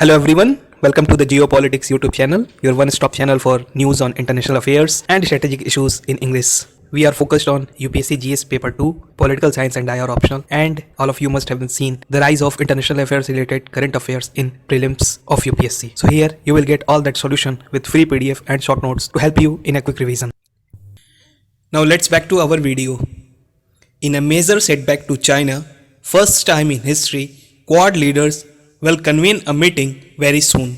Hello everyone, welcome to the Geopolitics YouTube channel, your one-stop channel for news on international affairs and strategic issues in English. We are focused on UPSC GS paper 2, political science and IR optional, and all of you must have seen the rise of international affairs related current affairs in prelims of UPSC. So here you will get all that solution with free PDF and short notes to help you in a quick revision. Now let's back to our video. In a major setback to China, first time in history, Quad leaders will convene a meeting very soon.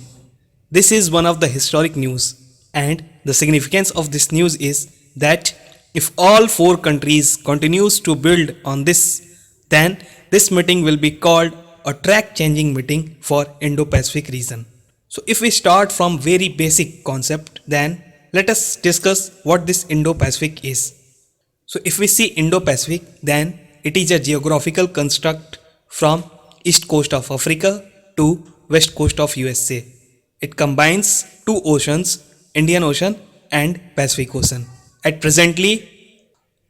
This is one of the historic news, and the significance of this news is that if all four countries continues to build on this, then this meeting will be called a track-changing meeting for Indo-Pacific region. So if we start from very basic concept, then let us discuss what this Indo-Pacific is. So if we see Indo-Pacific, then it is a geographical construct from east coast of Africa to west coast of USA. It combines two oceans, Indian Ocean and Pacific Ocean. At presently,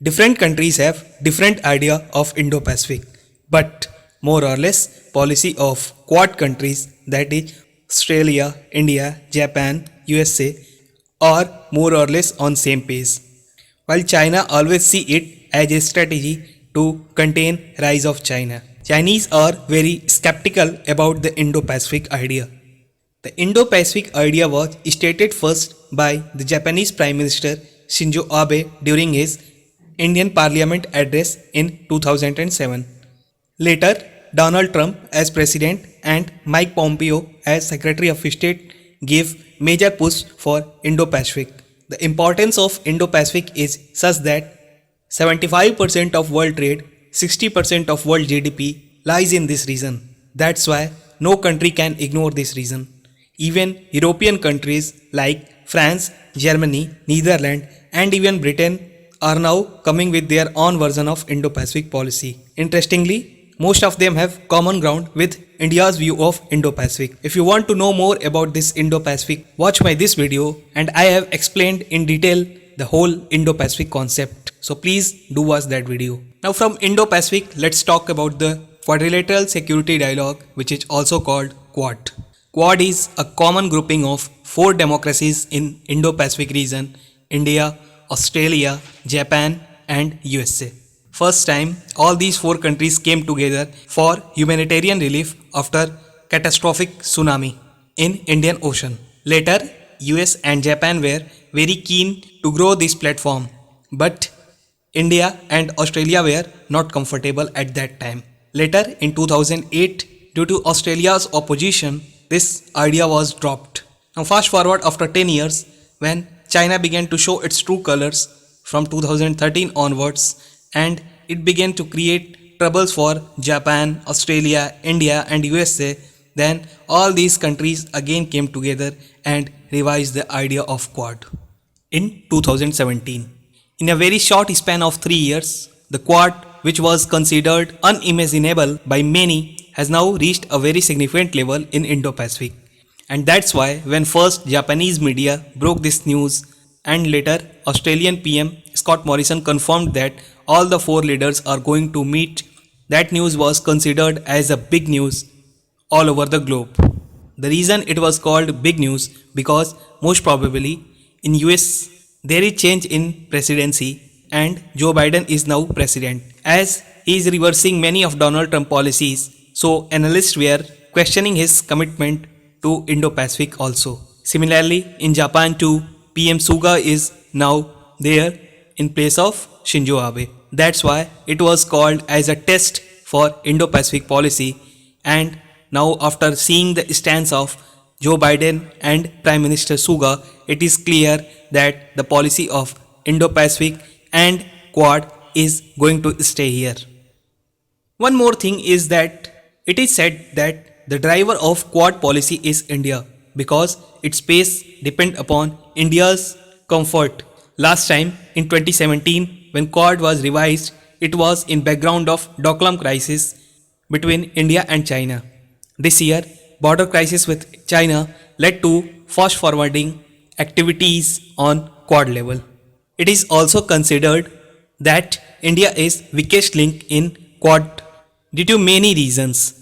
different countries have different idea of Indo-Pacific, but more or less policy of Quad countries, that is Australia, India, Japan, USA, are more or less on same page. While China always see it as a strategy to contain rise of China. Chinese are very skeptical about the Indo-Pacific idea. The Indo-Pacific idea was stated first by the Japanese Prime Minister Shinzo Abe during his Indian Parliament address in 2007. Later, Donald Trump as President and Mike Pompeo as Secretary of State gave major push for Indo-Pacific. The importance of Indo-Pacific is such that 75% of world trade, 60% of world GDP lies in this region. That's why no country can ignore this region. Even European countries like France, Germany, Netherlands and even Britain are now coming with their own version of Indo-Pacific policy. Interestingly, most of them have common ground with India's view of Indo-Pacific. If you want to know more about this Indo-Pacific, watch my this video and I have explained in detail the whole Indo-Pacific concept. So please do watch that video. Now from Indo-Pacific, let's talk about the Quadrilateral Security Dialogue, which is also called Quad. Quad is a common grouping of four democracies in Indo-Pacific region: India, Australia, Japan and USA. First time, all these four countries came together for humanitarian relief after catastrophic tsunami in Indian Ocean. Later, US and Japan were very keen to grow this platform, but India and Australia were not comfortable at that time. Later, in 2008, due to Australia's opposition, this idea was dropped. Now fast forward after 10 years, when China began to show its true colors from 2013 onwards, and it began to create troubles for Japan, Australia, India and USA, then all these countries again came together and revised the idea of Quad. In 2017, in a very short span of 3 years, the Quad, which was considered unimaginable by many, has now reached a very significant level in Indo-Pacific. And that's why when first Japanese media broke this news and later Australian PM Scott Morrison confirmed that all the four leaders are going to meet, that news was considered as a big news all over the globe. The reason it was called big news because most probably in US there is change in presidency and Joe Biden is now president, as he is reversing many of Donald Trump policies. So analysts were questioning his commitment to Indo-Pacific also. Similarly, in Japan too, PM Suga is now there in place of Shinzo Abe. That's why it was called as a test for Indo-Pacific policy, and now after seeing the stance of Joe Biden and Prime Minister Suga, it is clear that the policy of Indo-Pacific and Quad is going to stay here. One more thing is that it is said that the driver of Quad policy is India because its pace depends upon India's comfort. Last time in 2017 when Quad was revised, it was in background of Doklam crisis between India and China. This year, border crisis with China led to fast forwarding activities on Quad level. It is also considered that India is weakest link in Quad due to many reasons,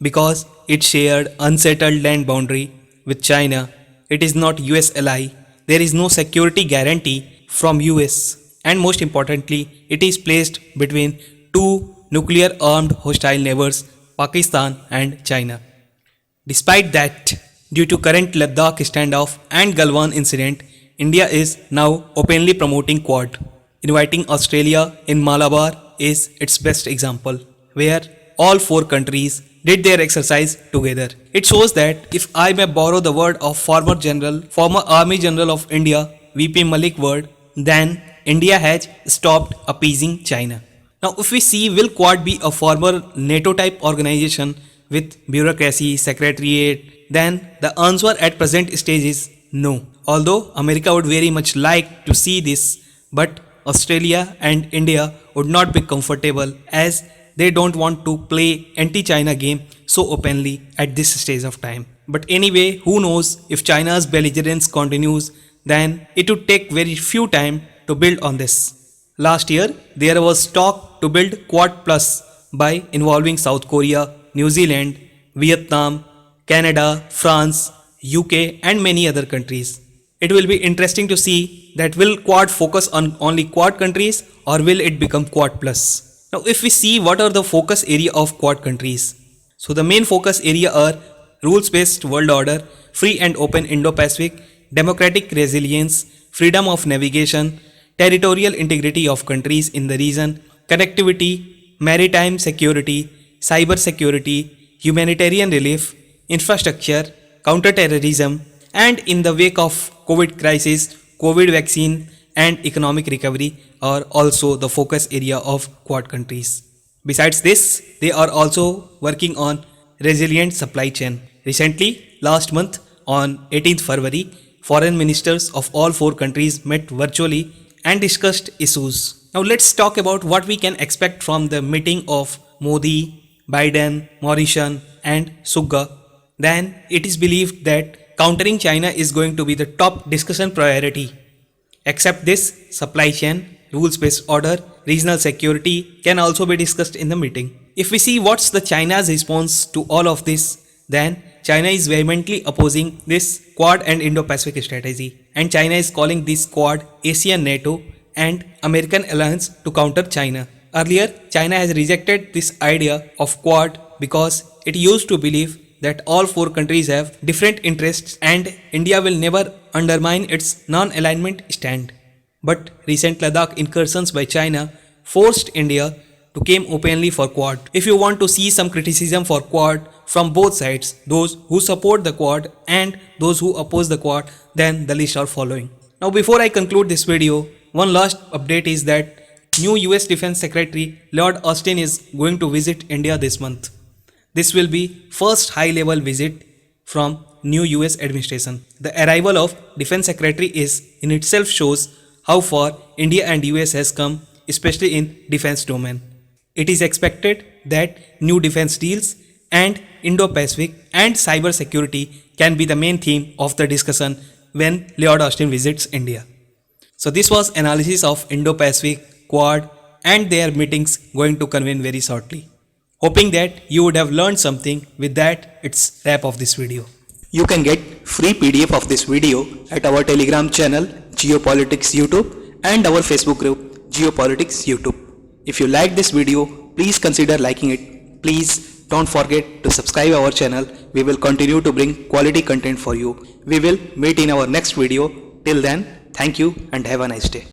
because it shared unsettled land boundary with China. It is not US ally. There is no security guarantee from US. And most importantly, it is placed between two nuclear armed hostile neighbors, Pakistan and China. Despite that, due to current Ladakh standoff and Galwan incident, India is now openly promoting Quad. Inviting Australia in Malabar is its best example, where all four countries did their exercise together. It shows that, if I may borrow the word of former Army General of India, VP Malik word, then India has stopped appeasing China. Now, if we see, will Quad be a former NATO type organization with bureaucracy, secretariat? Then the answer at present stage is no. Although America would very much like to see this, but Australia and India would not be comfortable, as they don't want to play anti-China game so openly at this stage of time. But anyway, who knows, if China's belligerence continues, then it would take very few time to build on this. Last year, there was talk to build Quad Plus by involving South Korea, New Zealand, Vietnam, Canada, France, UK and many other countries. It will be interesting to see that will Quad focus on only Quad countries, or will it become Quad Plus. Now, if we see what are the focus area of Quad countries. So the main focus area are rules-based world order, free and open Indo-Pacific, democratic resilience, freedom of navigation, territorial integrity of countries in the region, connectivity, maritime security, cyber security, humanitarian relief, infrastructure, counter-terrorism, and in the wake of COVID crisis, COVID vaccine and economic recovery are also the focus area of Quad countries. Besides this, they are also working on resilient supply chain. Recently, last month on 18th February, foreign ministers of all four countries met virtually and discussed issues. Now let's talk about what we can expect from the meeting of Modi, Biden, Mauritian and Suga. Then it is believed that countering China is going to be the top discussion priority. Except this, supply chain, rules-based order, regional security can also be discussed in the meeting. If we see what's the China's response to all of this, then China is vehemently opposing this Quad and Indo-Pacific strategy, and China is calling this Quad ASEAN NATO and American alliance to counter China. Earlier, China has rejected this idea of Quad because it used to believe that all four countries have different interests and India will never undermine its non-alignment stand. But recent Ladakh incursions by China forced India to came openly for Quad. If you want to see some criticism for Quad from both sides, those who support the Quad and those who oppose the Quad, then the list are following. Now before I conclude this video, one last update is that new US Defense Secretary Lloyd Austin is going to visit India this month. This will be first high-level visit from new US administration. The arrival of Defense Secretary is in itself shows how far India and US has come, especially in defense domain. It is expected that new defense deals and Indo-Pacific and cyber security can be the main theme of the discussion when Lloyd Austin visits India. So this was analysis of Indo-Pacific, Quad and their meetings going to convene very shortly. Hoping that you would have learned something. With that, it's wrap of this video. You can get free PDF of this video at our Telegram channel Geopolitics YouTube and our Facebook group Geopolitics YouTube. If you like this video, please consider liking it. Please don't forget to subscribe our channel. We will continue to bring quality content for you. We will meet in our next video. Till then, thank you and have a nice day.